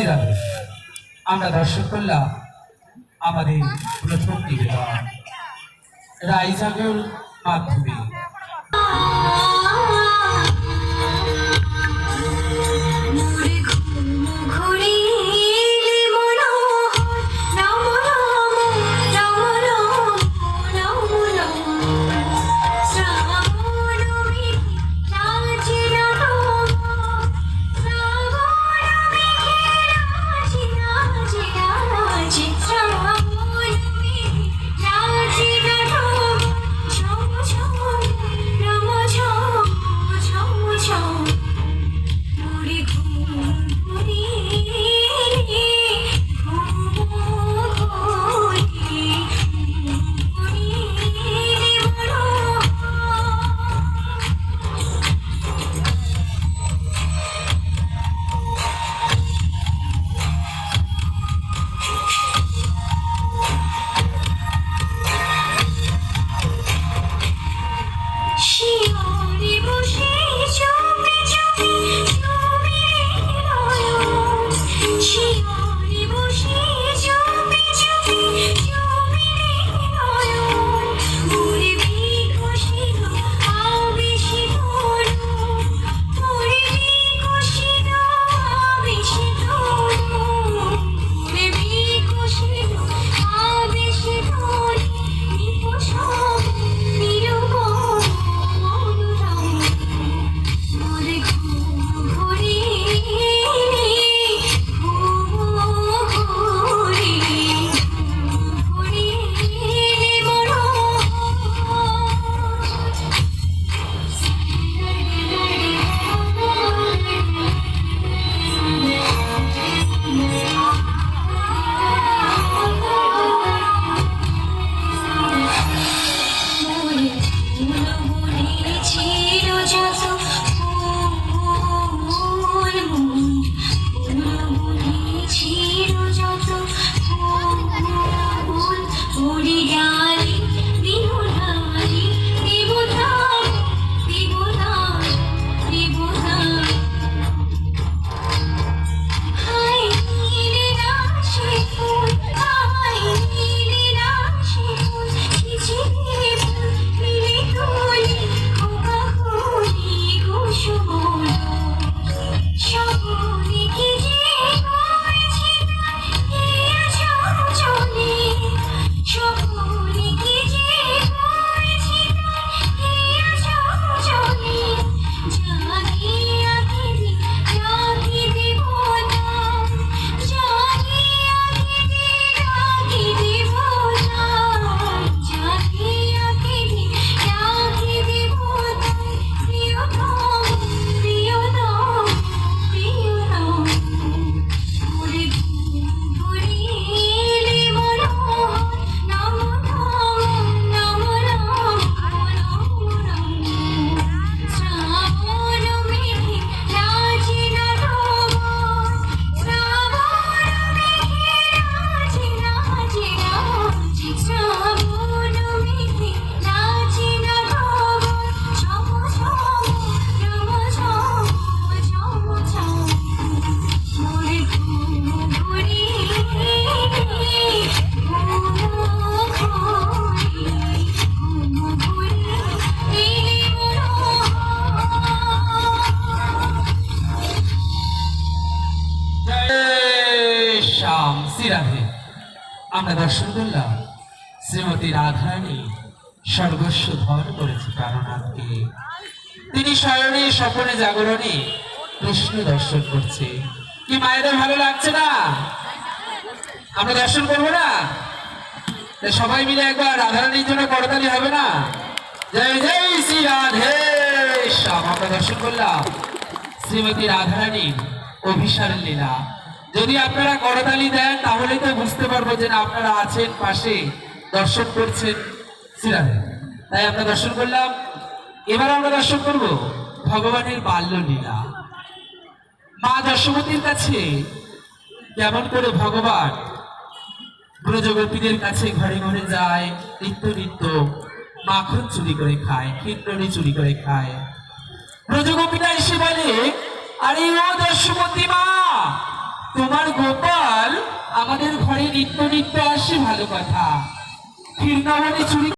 শ্রীরাধে আমরা দর্শন করলাম আমাদের প্রথম নিবেদন রাইজাগর মাধ্যমে। আমরা দর্শন করলাম শ্রীমতী রাধারানী সর্বস্ব ধর করেছে প্রাণনাথকে। তিনি শয়নে স্বপনে জাগরণে কৃষ্ণ দর্শন করছে। কি মায়েদের ভালো লাগছে না? আমরা দর্শন করবো না? সবাই মিলে একবার রাধারানীর জন্য করতালি হবে না? জয় জয় শ্রী রাধে শ্যাম। আমরা দর্শন করলাম শ্রীমতী রাধারানীর অভিসারের লীলা। যদি আপনারা করতালি দেন তাহলে তো বুঝতে পারবো যে না আপনারা আছেন পাশে, দর্শন করছেন শ্রীরাধে। তাই আমরা দর্শন করলাম। এবার আমরা দর্শন করব ভগবানের বাল্য লীলা। মা যশোমতীর কাছে কেমন করে ভগবান ব্রজগোপীদের কাছে ঘরে ঘরে যায়, নিত্য নিত্য মাখন চুরি করে খায়, ক্ষীরনি চুরি করে খায়। ব্রজগোপীরা এসে বলে, আরে ও যশোমতী মা, তোমার গোপাল আমাদের ঘরে নিত্য নিত্য আসে, ভালো কথা। ক্ষীরনগরে চুরি